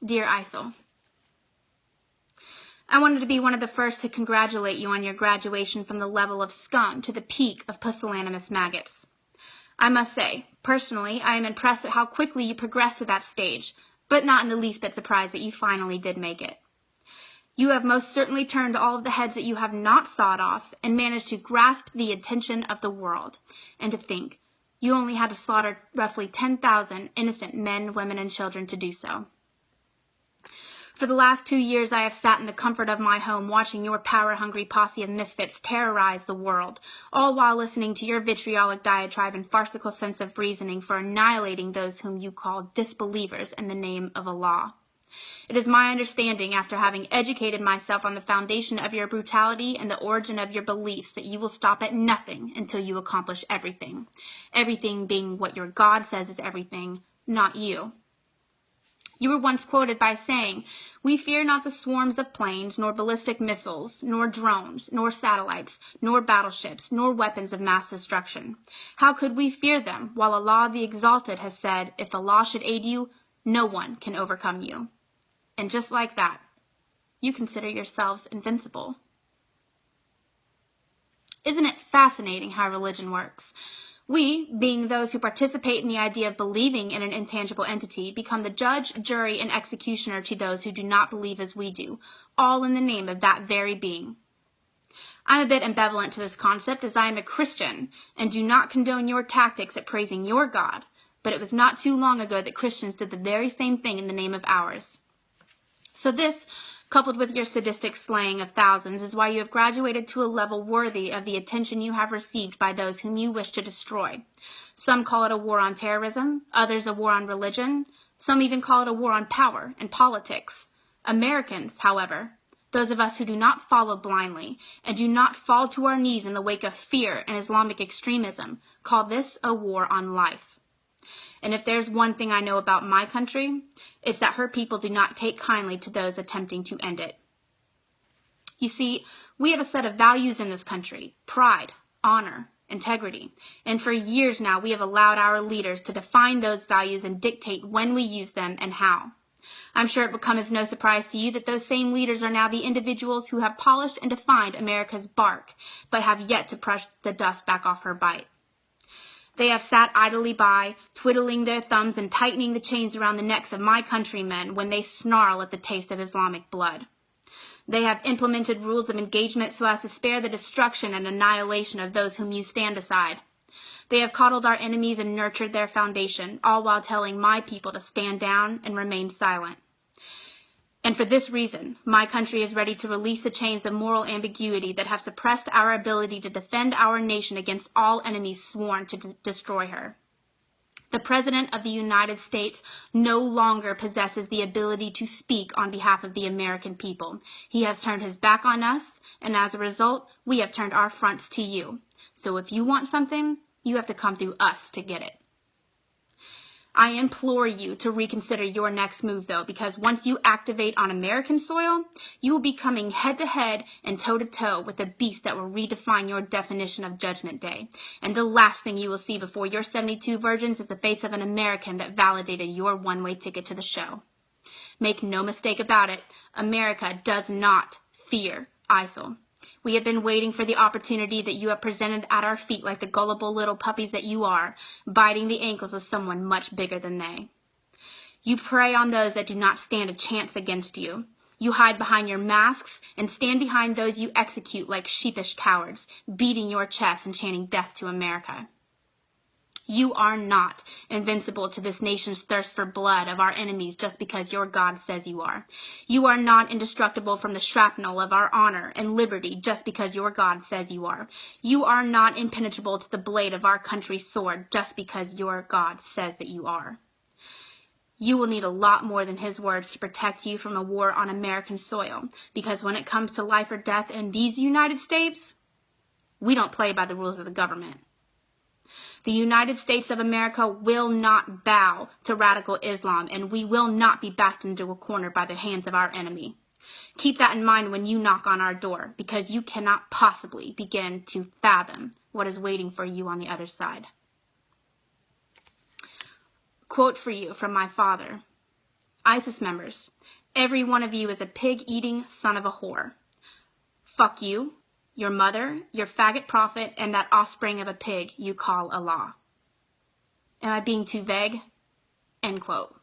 Dear ISIL, I wanted to be one of the first to congratulate you on your graduation from the level of scum to the peak of pusillanimous maggots. I must say, personally, I am impressed at how quickly you progressed to that stage, but not in the least bit surprised that you finally did make it. You have most certainly turned all of the heads that you have not sawed off and managed to grasp the attention of the world. And to think, you only had to slaughter roughly 10,000 innocent men, women, and children to do so. For the last 2 years, I have sat in the comfort of my home watching your power-hungry posse of misfits terrorize the world, all while listening to your vitriolic diatribe and farcical sense of reasoning for annihilating those whom you call disbelievers in the name of Allah. It is my understanding, after having educated myself on the foundation of your brutality and the origin of your beliefs, that you will stop at nothing until you accomplish everything. Everything being what your God says is everything, not you. You were once quoted by saying, "We fear not the swarms of planes, nor ballistic missiles, nor drones, nor satellites, nor battleships, nor weapons of mass destruction. How could we fear them, while Allah the Exalted has said, if Allah should aid you, no one can overcome you." And just like that, you consider yourselves invincible. Isn't it fascinating how religion works? We, being those who participate in the idea of believing in an intangible entity, become the judge, jury, and executioner to those who do not believe as we do, all in the name of that very being. I'm a bit ambivalent to this concept, as I am a Christian and do not condone your tactics at praising your God, but it was not too long ago that Christians did the very same thing in the name of ours. So this, coupled with your sadistic slaying of thousands, is why you have graduated to a level worthy of the attention you have received by those whom you wish to destroy. Some call it a war on terrorism, others a war on religion, some even call it a war on power and politics. Americans, however, those of us who do not follow blindly and do not fall to our knees in the wake of fear and Islamic extremism, call this a war on life. And if there's one thing I know about my country, it's that her people do not take kindly to those attempting to end it. You see, we have a set of values in this country: pride, honor, integrity. And for years now, we have allowed our leaders to define those values and dictate when we use them and how. I'm sure it will come as no surprise to you that those same leaders are now the individuals who have polished and defined America's bark, but have yet to brush the dust back off her bite. They have sat idly by, twiddling their thumbs and tightening the chains around the necks of my countrymen when they snarl at the taste of Islamic blood. They have implemented rules of engagement so as to spare the destruction and annihilation of those whom you stand aside. They have coddled our enemies and nurtured their foundation, all while telling my people to stand down and remain silent. And for this reason, my country is ready to release the chains of moral ambiguity that have suppressed our ability to defend our nation against all enemies sworn to destroy her. The President of the United States no longer possesses the ability to speak on behalf of the American people. He has turned his back on us, and as a result, we have turned our fronts to you. So if you want something, you have to come through us to get it. I implore you to reconsider your next move, though, because once you activate on American soil, you will be coming head-to-head and toe-to-toe with a beast that will redefine your definition of Judgment Day. And the last thing you will see before your 72 virgins is the face of an American that validated your one-way ticket to the show. Make no mistake about it, America does not fear ISIL. We have been waiting for the opportunity that you have presented at our feet like the gullible little puppies that you are, biting the ankles of someone much bigger than they. You prey on those that do not stand a chance against you. You hide behind your masks and stand behind those you execute like sheepish cowards, beating your chest and chanting death to America. You are not invincible to this nation's thirst for blood of our enemies just because your God says you are. You are not indestructible from the shrapnel of our honor and liberty just because your God says you are. You are not impenetrable to the blade of our country's sword just because your God says that you are. You will need a lot more than his words to protect you from a war on American soil, because when it comes to life or death in these United States, we don't play by the rules of the government. The United States of America will not bow to radical Islam, and we will not be backed into a corner by the hands of our enemy. Keep that in mind when you knock on our door, because you cannot possibly begin to fathom what is waiting for you on the other side. Quote for you from my father: ISIS members, every one of you is a pig-eating son of a whore. Fuck you, your mother, your faggot prophet, and that offspring of a pig you call Allah. Am I being too vague? End quote.